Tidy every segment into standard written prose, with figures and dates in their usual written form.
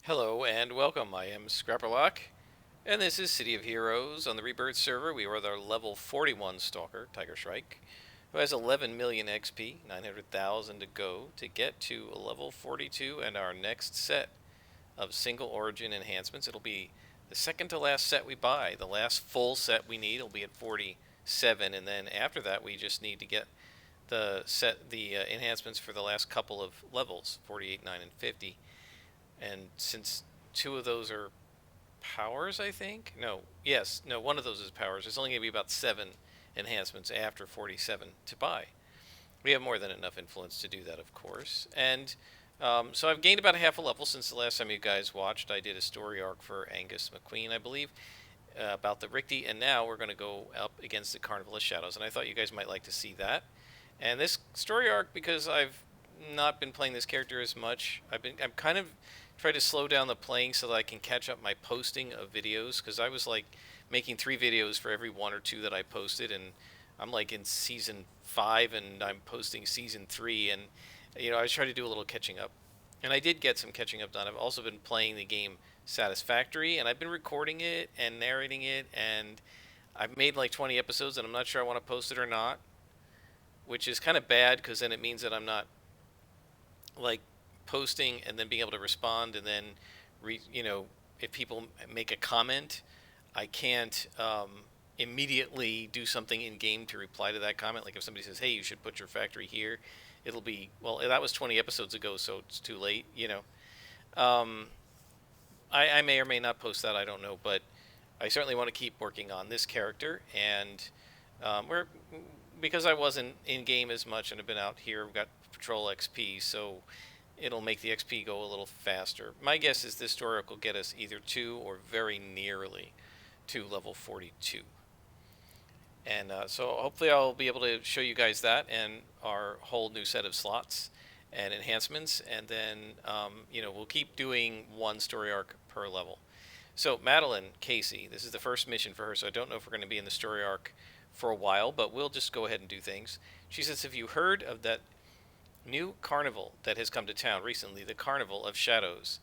Hello and welcome. I am Scrapperlock, and this is City of Heroes on the Rebirth server. We are with our level 41 Stalker, Tiger Shrike, who has 11 million XP, 900,000 to go to get to level 42 and our next set of single origin enhancements. It'll be the second to last set we buy. The last full set we need will be at 47, and then after that we just need to get the enhancements for the last couple of levels, 48, 9, and 50. And since two of those are powers, I think? No, yes, no, one of those is powers. There's only going to be about 7 enhancements after 47 to buy. We have more than enough influence to do that, of course. And so I've gained about a half a level since the last time you guys watched. I did a story arc for Angus McQueen, I believe, about the Richte, and now we're going to go up against the Carnival of Shadows. And I thought you guys might like to see that. And this story arc, because I've not been playing this character as much, I'm kind of try to slow down the playing so that I can catch up my posting of videos, because I was like making 3 videos for every 1 or 2 that I posted, and I'm like in season 5 and I'm posting season 3, and I was trying to do a little catching up, and I did get some catching up done. I've also been playing the game Satisfactory, and I've been recording it and narrating it, and I've made like 20 episodes, and I'm not sure I want to post it or not, which is kind of bad because then it means that I'm not like posting and then being able to respond, and then if people make a comment, I can't immediately do something in game to reply to that comment. Like if somebody says, hey, you should put your factory here, it'll be, well, that was 20 episodes ago, so it's too late. I may or may not post that, I don't know, but I certainly want to keep working on this character, and because I wasn't in game as much and have been out here, we've got patrol XP, so it'll make the XP go a little faster. My guess is this story will get us either to or very nearly to level 42. And so hopefully I'll be able to show you guys that and our whole new set of slots and enhancements, and then we'll keep doing one story arc per level. So Madeline Casey, this is the first mission for her, so I don't know if we're going to be in the story arc for a while, but we'll just go ahead and do things. She says, have you heard of that new carnival that has come to town recently, the Carnival of Shadows?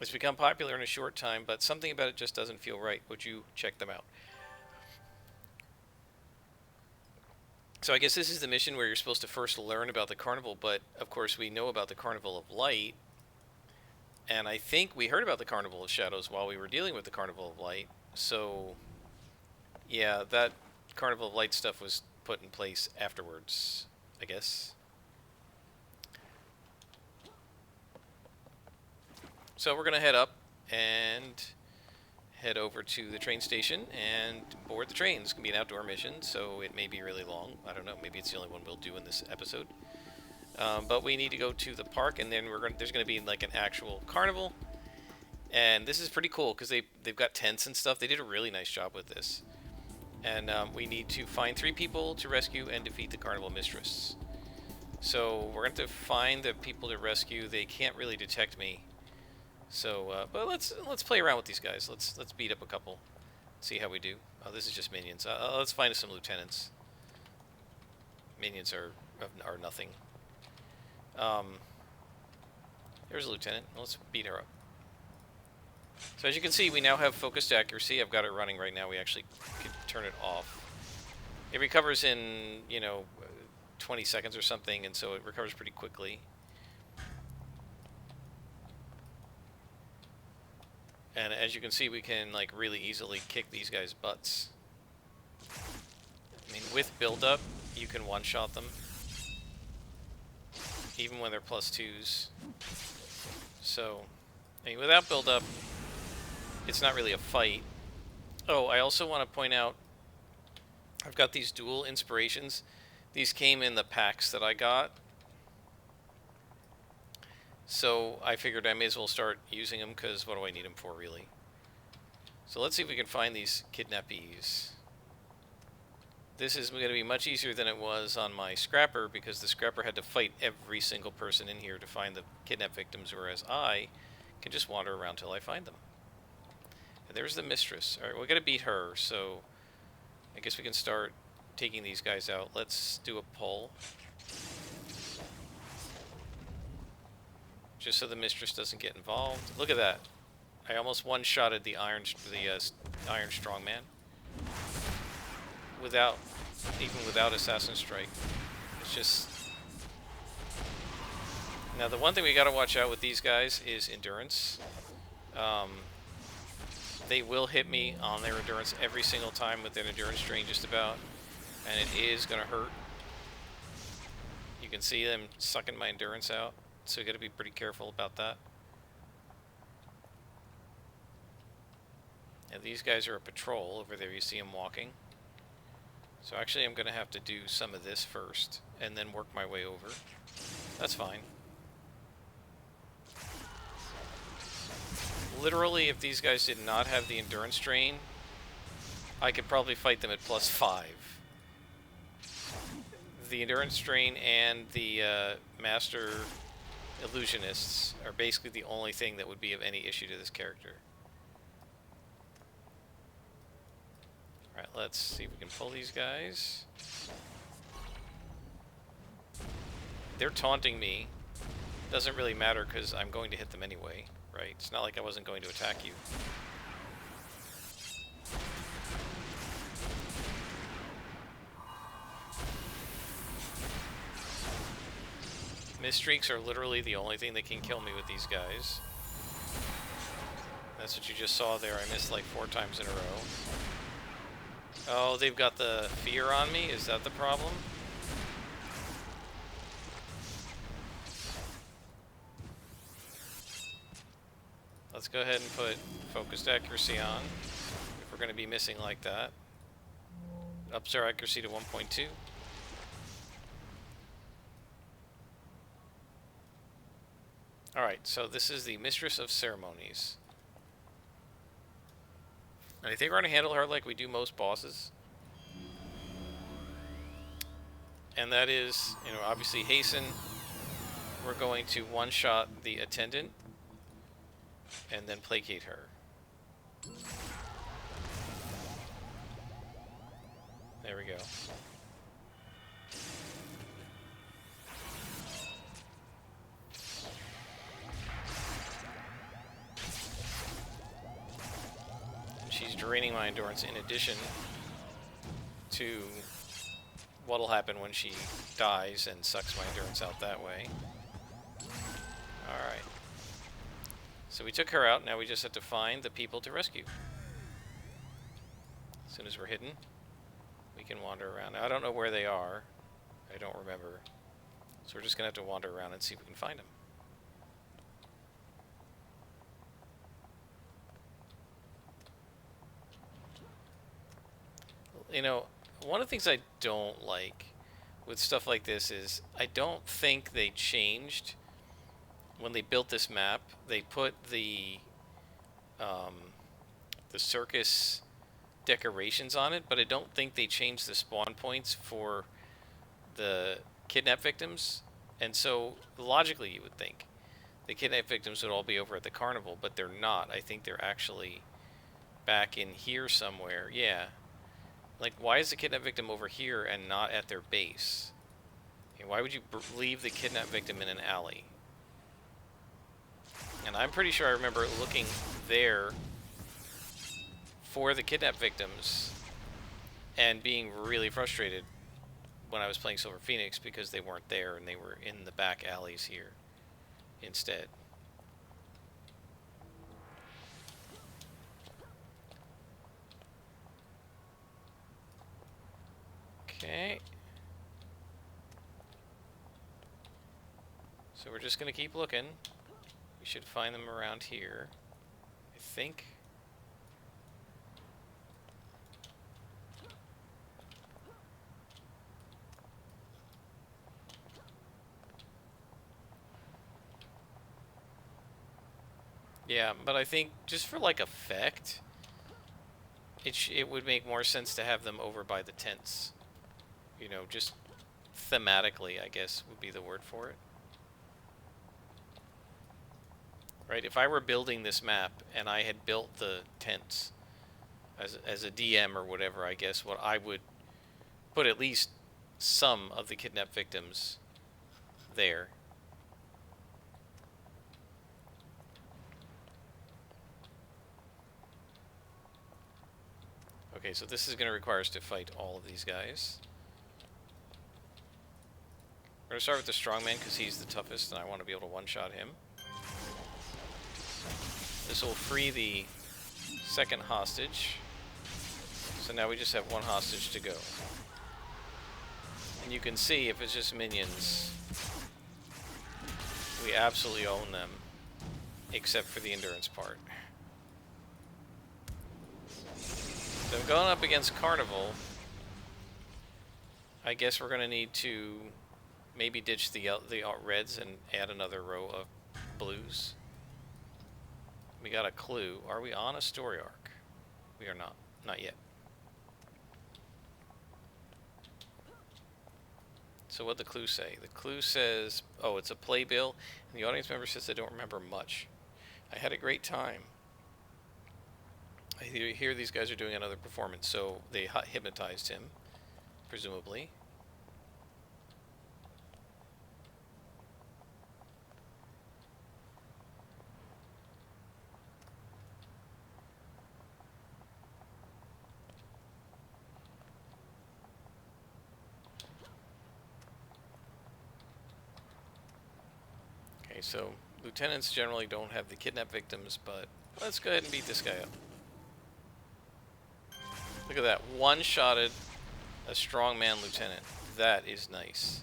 It's become popular in a short time, but something about it just doesn't feel right. Would you check them out? So I guess this is the mission where you're supposed to first learn about the carnival, but of course we know about the Carnival of Light, and I think we heard about the Carnival of Shadows while we were dealing with the Carnival of Light. So yeah, that Carnival of Light stuff was put in place afterwards, I guess. So we're going to head up and head over to the train station and board the train. It's going to be an outdoor mission, so it may be really long. I don't know. Maybe it's the only one we'll do in this episode. But we need to go to the park, and then there's going to be like an actual carnival. And this is pretty cool because they've got tents and stuff. They did a really nice job with this. And we need to find 3 people to rescue and defeat the Carnival Mistress. So we're going to find the people to rescue. They can't really detect me. So, but let's play around with these guys. Let's beat up a couple, see how we do. Oh, this is just minions. Let's find some lieutenants. Minions are nothing. There's a lieutenant. Let's beat her up. So as you can see, we now have focused accuracy. I've got it running right now. We actually could turn it off. It recovers in 20 seconds or something, and so it recovers pretty quickly. And as you can see, we can like really easily kick these guys' butts. I mean, with build-up, you can one-shot them, even when they're +2s. So, I mean, without build-up, it's not really a fight. Oh, I also want to point out, I've got these dual inspirations. These came in the packs that I got. So I figured I may as well start using them, because what do I need them for, really? So let's see if we can find these kidnappees. This is going to be much easier than it was on my scrapper, because the scrapper had to fight every single person in here to find the kidnap victims, whereas I can just wander around till I find them. And there's the Mistress. Alright, we got to beat her, so I guess we can start taking these guys out. Let's do a pull. just so the Mistress doesn't get involved. Look at that. I almost one-shotted the Iron Strongman. Even without Assassin Strike. It's just... Now, the one thing we gotta watch out with these guys is endurance. They will hit me on their endurance every single time with their endurance drain, just about. And it is gonna hurt. You can see them sucking my endurance out, so you gotta be pretty careful about that. Now, these guys are a patrol. Over there you see them walking. So actually I'm gonna have to do some of this first, and then work my way over. That's fine. Literally, if these guys did not have the endurance drain, I could probably fight them at +5. The endurance drain and the master illusionists are basically the only thing that would be of any issue to this character. Alright, let's see if we can pull these guys. They're taunting me. Doesn't really matter because I'm going to hit them anyway. Right? It's not like I wasn't going to attack you. Mistreaks are literally the only thing that can kill me with these guys. That's what you just saw there. I missed like 4 times in a row. Oh, they've got the fear on me? Is that the problem? Let's go ahead and put focused accuracy on, if we're going to be missing like that. Ups our accuracy to 1.2. Alright, so this is the Mistress of Ceremonies. And I think we're going to handle her like we do most bosses. And that is, you know, obviously hasten. We're going to one-shot the attendant. And then placate her. There we go. And she's draining my endurance in addition to what'll happen when she dies and sucks my endurance out that way. Alright. So we took her out, now we just have to find the people to rescue. As soon as we're hidden, we can wander around. Now, I don't know where they are. I don't remember. So we're just going to have to wander around and see if we can find them. You know, one of the things I don't like with stuff like this is I don't think they changed... When they built this map, they put the circus decorations on it, but I don't think they changed the spawn points for the Kidnap Victims. And so, logically, you would think the Kidnap Victims would all be over at the carnival, but they're not. I think they're actually back in here somewhere. Yeah. Like, why is the Kidnap Victim over here and not at their base? And why would you leave the Kidnap Victim in an alley? And I'm pretty sure I remember looking there for the Kidnap Victims and being really frustrated when I was playing Silver Phoenix because they weren't there and they were in the back alleys here instead. Okay. So we're just going to keep looking. We should find them around here, I think. Yeah, but I think just for like effect, it would make more sense to have them over by the tents. You know, just thematically, I guess would be the word for it. Right, if I were building this map and I had built the tents as a DM or whatever, I guess what I would put at least some of the Kidnap Victims there. Okay, so this is going to require us to fight all of these guys. We're going to start with the strongman because he's the toughest and I want to be able to one-shot him. This will free the second hostage. So now we just have one hostage to go. And you can see if it's just minions, we absolutely own them, except for the endurance part. So I'm going up against Carnival. I guess we're going to need to maybe ditch the reds and add another row of blues. We got a clue. Are we on a story arc? We are not. Not yet. So what'd the clue say? The clue says, oh, it's a playbill, and the audience member says they don't remember much. I had a great time. I hear these guys are doing another performance, so they hypnotized him, presumably. Okay, so lieutenants generally don't have the kidnap victims, but let's go ahead and beat this guy up. Look at that, one-shotted a strongman lieutenant. That is nice.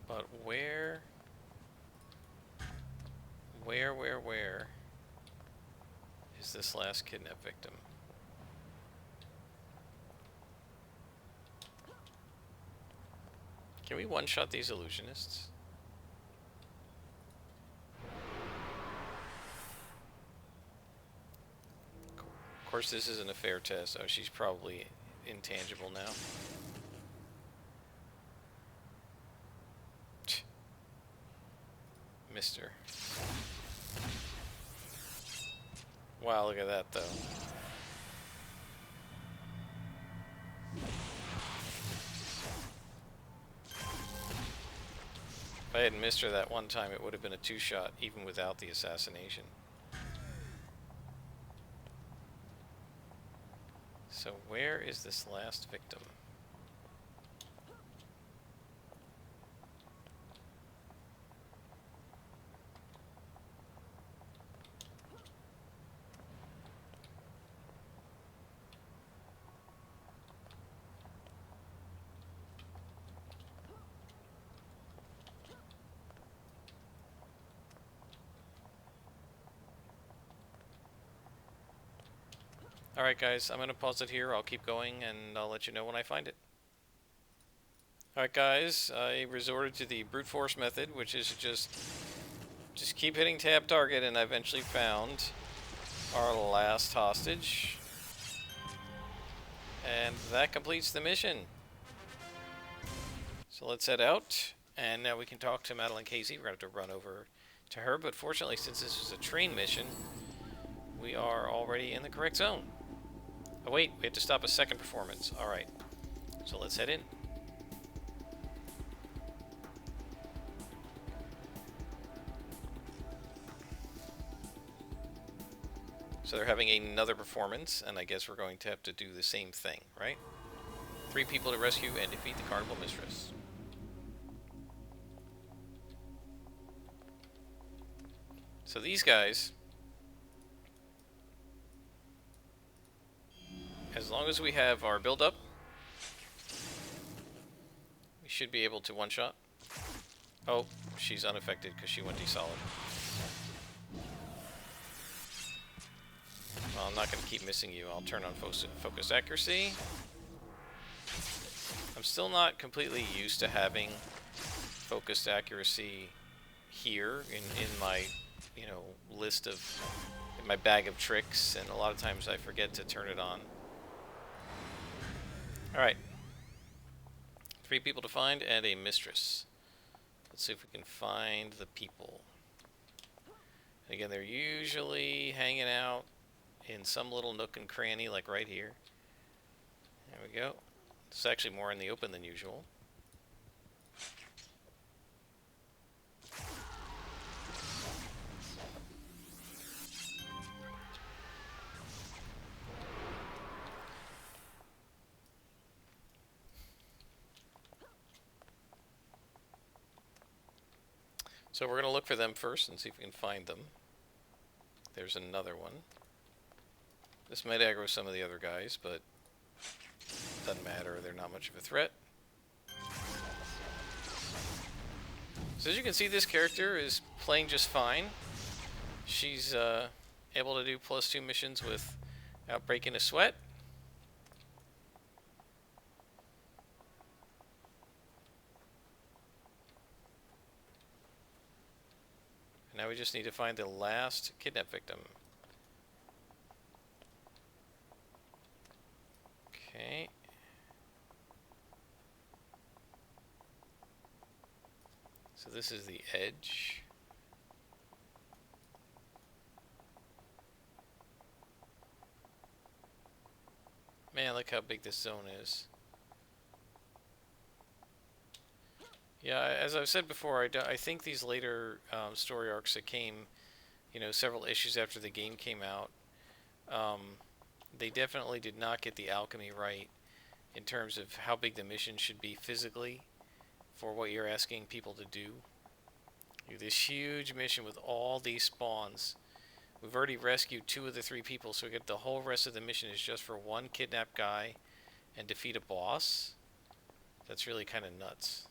But where is this last kidnap victim? Can we one-shot these illusionists? Of course, this isn't a fair test. Oh, she's probably intangible now. Mister. Wow, look at that, though. If I had missed her that one time, it would have been a two-shot, even without the assassination. So where is this last victim? Alright guys, I'm going to pause it here. I'll keep going and I'll let you know when I find it. Alright guys, I resorted to the brute force method, which is just keep hitting tab target, and I eventually found our last hostage. And that completes the mission. So let's head out, and now we can talk to Madeline Casey. We're going to have to run over to her, but fortunately, since this is a train mission, we are already in the correct zone. Oh wait, we have to stop a second performance. Alright, so let's head in. So they're having another performance, and I guess we're going to have to do the same thing, right? 3 people to rescue and defeat the Carnival Mistress. So these guys, as long as we have our build-up, we should be able to one-shot. Oh, she's unaffected because she went desolid. Well, I'm not going to keep missing you. I'll turn on focus accuracy. I'm still not completely used to having focused accuracy here in my, list of, in my bag of tricks, and a lot of times I forget to turn it on. Alright. 3 people to find and a mistress. Let's see if we can find the people. And again, they're usually hanging out in some little nook and cranny, like right here. There we go. It's actually more in the open than usual. So we're going to look for them first and see if we can find them. There's another one. This might aggro some of the other guys, but doesn't matter. They're not much of a threat. So as you can see, this character is playing just fine. She's able to do +2 missions without breaking a sweat. Now we just need to find the last kidnap victim. Okay. So this is the edge. Man, look how big this zone is. Yeah, as I've said before, I think these later story arcs that came, you know, several issues after the game came out, they definitely did not get the alchemy right in terms of how big the mission should be physically for what you're asking people to do. This huge mission with all these spawns. We've already rescued 2 of the 3 people, so we get the whole rest of the mission is just for one kidnapped guy and defeat a boss. That's really kind of nuts.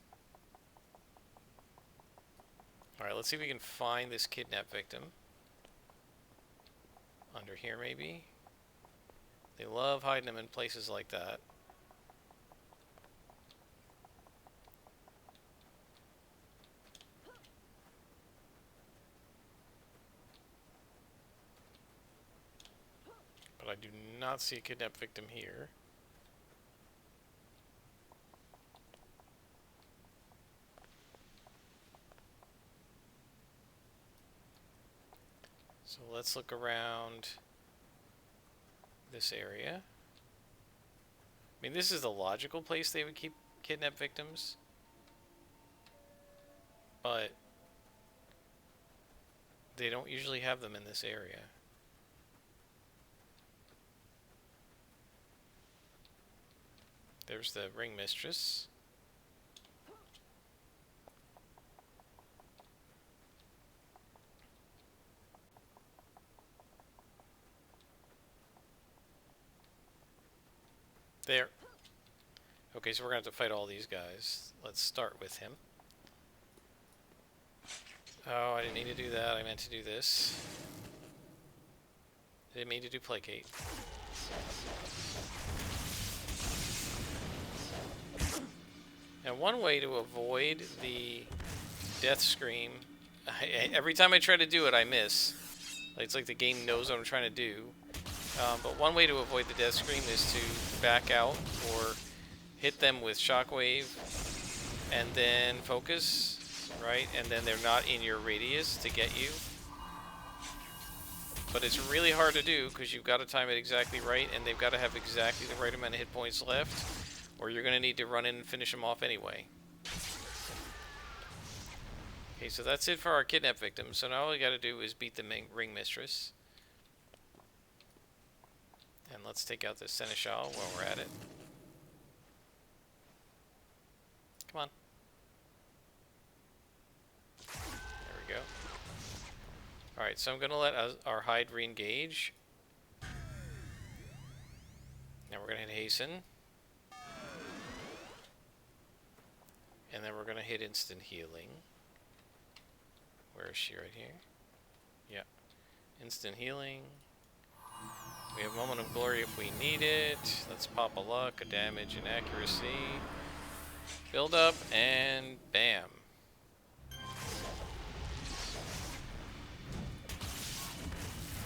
Alright, let's see if we can find this kidnap victim. Under here, maybe? They love hiding them in places like that. But I do not see a kidnap victim here. So let's look around this area. I mean, this is the logical place they would keep kidnap victims. But they don't usually have them in this area. There's the ring mistress. There. Okay, so we're going to have to fight all these guys. Let's start with him. Oh, I didn't mean to do that. I meant to do this. I didn't mean to do placate. Now, one way to avoid the death scream, every time I try to do it, I miss. It's like the game knows what I'm trying to do. But one way to avoid the death scream is to back out or hit them with shockwave and then focus, right? And then they're not in your radius to get you. But it's really hard to do because you've got to time it exactly right and they've got to have exactly the right amount of hit points left, or you're going to need to run in and finish them off anyway. Okay, so that's it for our kidnap victim. So now all we got to do is beat the ring mistress. And let's take out this seneschal while we're at it. Come on. There we go. Alright, so I'm going to let our hide re-engage. Now we're going to hit hasten. And then we're going to hit instant healing. Where is she? Right here? Yeah. Instant healing. We have Moment of Glory if we need it. Let's pop a luck, a damage, and accuracy. Build up, and bam.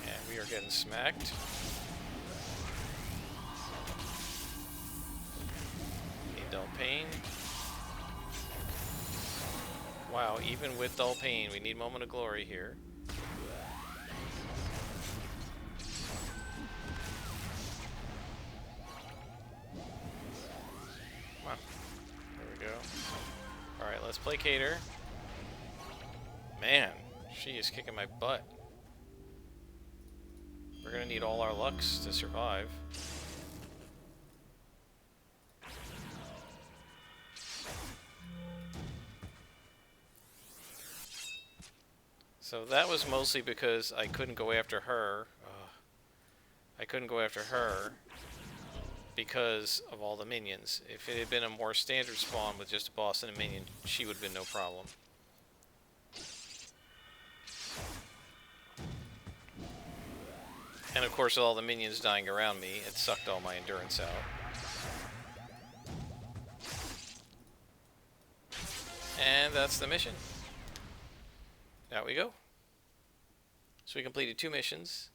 And we are getting smacked. Need dull pain. Wow, even with dull pain, we need Moment of Glory here. Alright, let's placate her. Man, she is kicking my butt. We're gonna need all our lucks to survive. So that was mostly because I couldn't go after her. I couldn't go after her because of all the minions. If it had been a more standard spawn with just a boss and a minion, she would have been no problem. And of course, with all the minions dying around me, it sucked all my endurance out. And that's the mission. Out we go. So we completed 2 missions.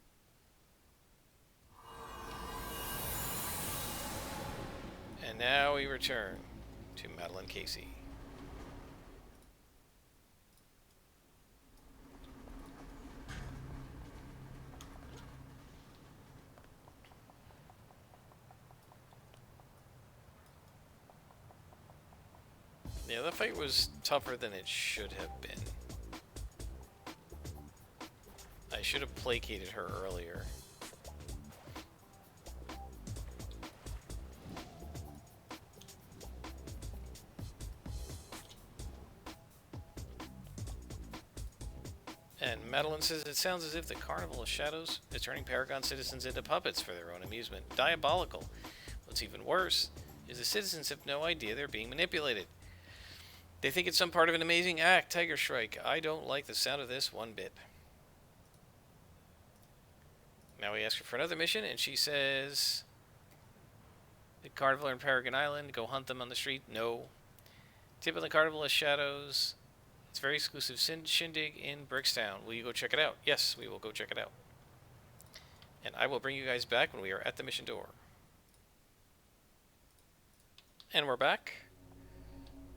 And now we return to Madeline Casey. Yeah, that fight was tougher than it should have been. I should have placated her earlier. And Madeline says, it sounds as if the Carnival of Shadows is turning Paragon citizens into puppets for their own amusement. Diabolical. What's even worse is the citizens have no idea they're being manipulated. They think it's some part of an amazing act, Tiger Shrike. I don't like the sound of this one bit. Now we ask her for another mission, and she says, the Carnival in Paragon Island, go hunt them on the street. No. Tip of the Carnival of Shadows. It's a very exclusive shindig in Brickstown. Will you go check it out? Yes, we will go check it out. And I will bring you guys back when we are at the mission door. And we're back.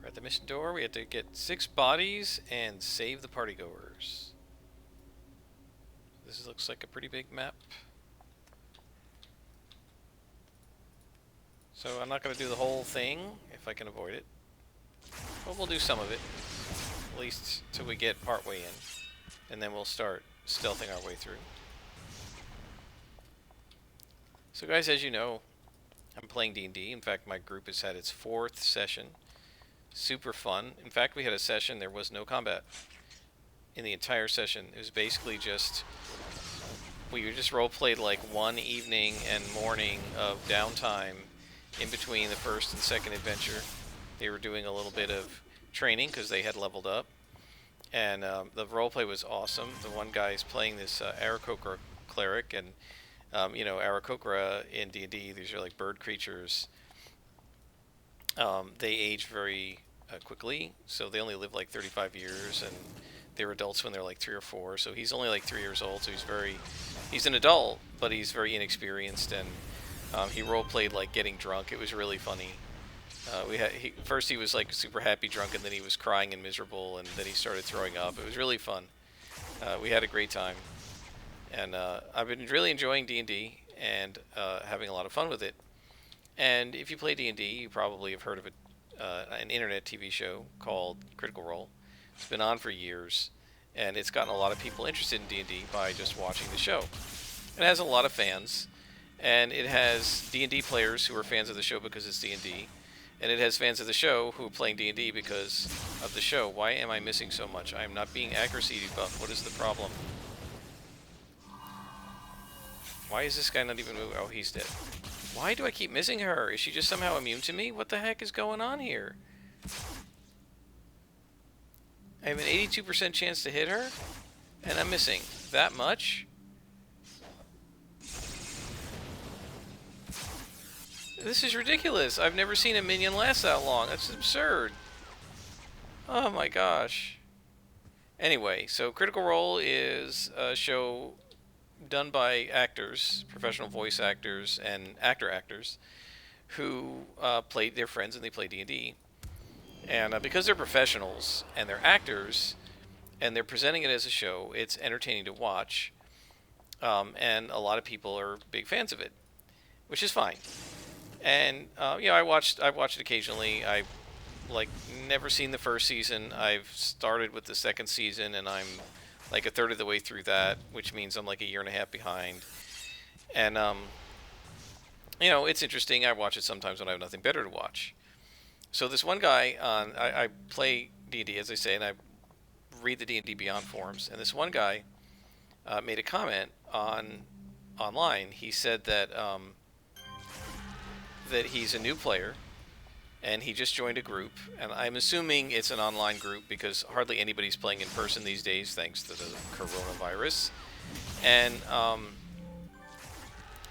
We're at the mission door. We had to get 6 bodies and save the partygoers. This looks like a pretty big map. So I'm not going to do the whole thing if I can avoid it. But we'll do some of it. At least till we get partway in. And then we'll start stealthing our way through. So guys, as you know, I'm playing D&D. In fact, my group has had its 4th session. Super fun. In fact, we had a session, there was no combat in the entire session. It was basically just, we just role-played like one evening and morning of downtime in between the first and second adventure. They were doing a little bit of training because they had leveled up. And the roleplay was awesome. The one guy is playing this Aarakocra cleric, and you know, Aarakocra in D&D, these are like bird creatures. They age very quickly, so they only live like 35 years, and they're adults when they're like 3 or 4. So he's only like 3 years old, so he's an adult, but he's very inexperienced, and he role played like getting drunk. It was really funny. First he was like super happy drunk, and then he was crying and miserable, and then he started throwing up. It was really fun. We had a great time, and I've been really enjoying D&D and having a lot of fun with it. And if you play D&D, you probably have heard of an internet TV show called Critical Role. It's been on for years, and it's gotten a lot of people interested in D&D by just watching the show. It has a lot of fans, and it has D&D players who are fans of the show because it's D&D, and it has fans of the show who are playing D&D because of the show. Why am I missing so much? I am not being accuracy buffed. What is the problem? Why is this guy not even moving? Oh, he's dead. Why do I keep missing her? Is she just somehow immune to me? What the heck is going on here? I have an 82% chance to hit her, and I'm missing that much? This is ridiculous. I've never seen a minion last that long. That's absurd. Oh my gosh. Anyway, so Critical Role is a show done by actors, professional voice actors, and actors who play their friends, and they play D&D. And because they're professionals and they're actors and they're presenting it as a show, it's entertaining to watch. And a lot of people are big fans of it, which is fine. And you know, I've watched it occasionally. I've never seen the first season. I've started with the second season, and I'm like a third of the way through that, which means I'm like a year and a half behind. And you know, it's interesting. I watch it sometimes when I have nothing better to watch. So this one guy I play D&D, as I say, and I read the D&D Beyond forums, and this one guy made a comment online. He said that that he's a new player and he just joined a group, and I'm assuming it's an online group because hardly anybody's playing in person these days thanks to the coronavirus. And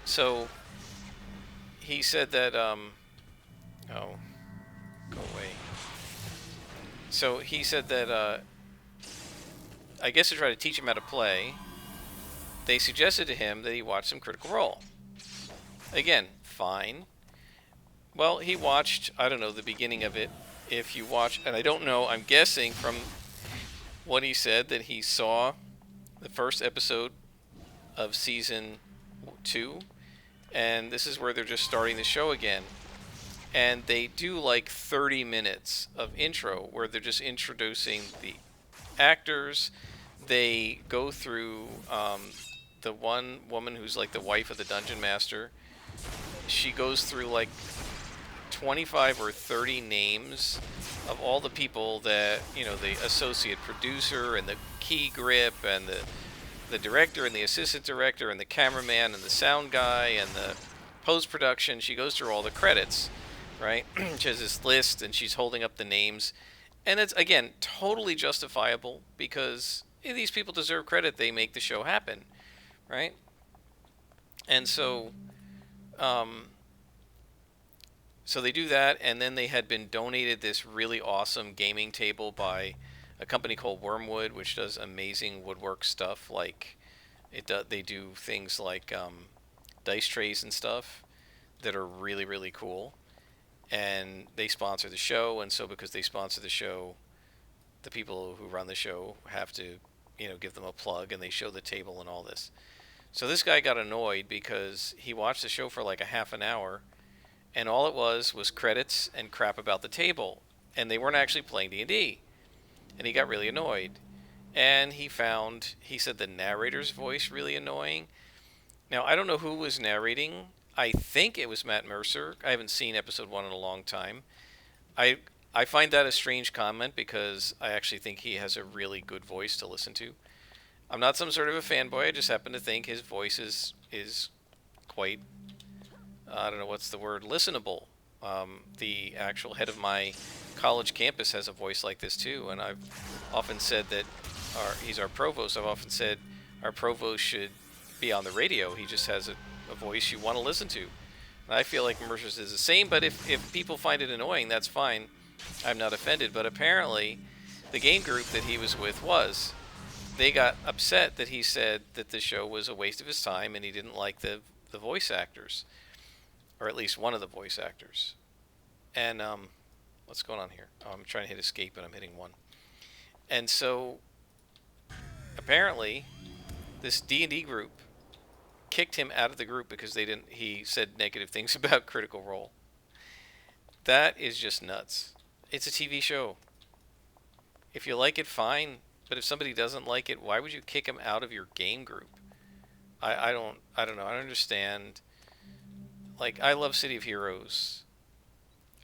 so he said that oh, go away. So he said that I guess to try to teach him how to play, they suggested to him that he watch some Critical Role. Again, fine. Well, he watched, I don't know, the beginning of it. If you watch, and I don't know, I'm guessing from what he said that he saw the first episode of season 2, and this is where they're just starting the show again. And they do like 30 minutes of intro where they're just introducing the actors. They go through the one woman who's like the wife of the dungeon master. She goes through like 25 or 30 names of all the people that, you know, the associate producer and the key grip and the director and the assistant director and the cameraman and the sound guy and the post-production. She goes through all the credits, right? She has this list and she's holding up the names. And it's, again, totally justifiable because these people deserve credit. They make the show happen, right? And so so they do that, and then they had been donated this really awesome gaming table by a company called Wormwood, which does amazing woodwork stuff. Like they do things like dice trays and stuff that are really, really cool. And they sponsor the show, and so because they sponsor the show, the people who run the show have to, you know, give them a plug, and they show the table and all this. So this guy got annoyed because he watched the show for like a half an hour, and all it was credits and crap about the table, and they weren't actually playing D&D, and he got really annoyed. And he said the narrator's voice really annoying. Now, I don't know who was narrating. I think it was Matt Mercer. I haven't seen episode 1 in a long time. I find that a strange comment because I actually think he has a really good voice to listen to. I'm not some sort of a fanboy. I just happen to think his voice is quite, I don't know what's the word, listenable. The actual head of my college campus has a voice like this too, and I've often said that he's our provost. I've often said our provost should be on the radio. He just has a voice you want to listen to. And I feel like Mercer's is the same, but if people find it annoying, that's fine. I'm not offended. But apparently, the game group that he was with they got upset that he said that the show was a waste of his time and he didn't like the voice actors, or at least one of the voice actors. And what's going on here? Oh, I'm trying to hit escape and I'm hitting 1. And so apparently this D&D group kicked him out of the group because he said negative things about Critical Role. That is just nuts. It's a TV show. If you like it, fine. But if somebody doesn't like it, why would you kick them out of your game group? I don't know. I don't understand. Like, I love City of Heroes.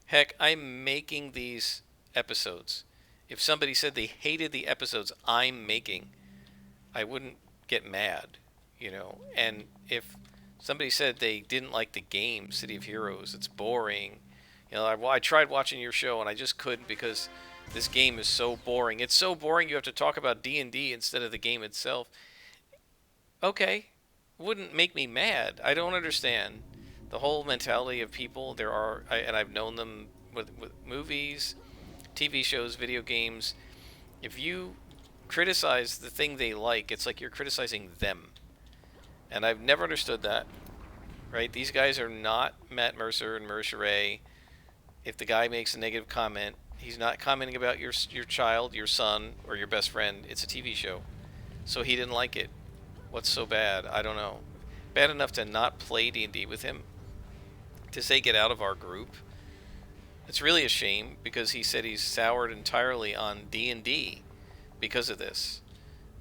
Heck, I'm making these episodes. If somebody said they hated the episodes I'm making, I wouldn't get mad, you know. And if somebody said they didn't like the game City of Heroes, it's boring. You know, I tried watching your show and I just couldn't because this game is so boring. It's so boring you have to talk about D&D instead of the game itself. Okay, wouldn't make me mad. I don't understand the whole mentality of people. And I've known them with movies, TV shows, video games. If you criticize the thing they like, it's like you're criticizing them. And I've never understood that. Right? These guys are not Matt Mercer and Mercer. If the guy makes a negative comment, he's not commenting about your child, your son, or your best friend. It's a TV show. So he didn't like it. What's so bad? I don't know. Bad enough to not play D&D with him? To say get out of our group? It's really a shame because he said he's soured entirely on D&D because of this.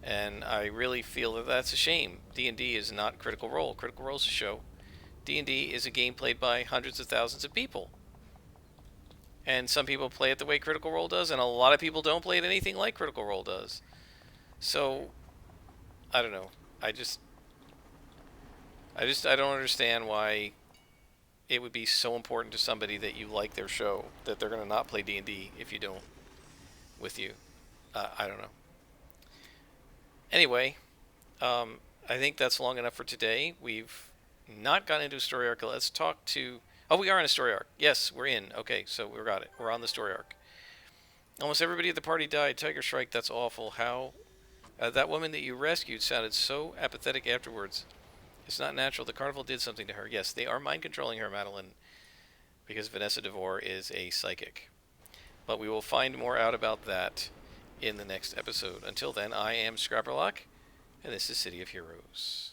And I really feel that that's a shame. D&D is not Critical Role. Critical Role is a show. D&D is a game played by hundreds of thousands of people. And some people play it the way Critical Role does, and a lot of people don't play it anything like Critical Role does. So, I don't know. I don't understand why it would be so important to somebody that you like their show that they're going to not play D&D if you don't with you. I don't know. Anyway, I think that's long enough for today. We've not gotten into a story arc. Let's talk to... Oh, we are in a story arc. Yes, we're in. Okay, so we got it. We're on the story arc. Almost everybody at the party died. Tiger Shrike, that's awful. How? That woman that you rescued sounded so apathetic afterwards. It's not natural. The carnival did something to her. Yes, they are mind controlling her, Madeline, because Vanessa DeVore is a psychic. But we will find more out about that in the next episode. Until then, I am Scrapperlock, and this is City of Heroes.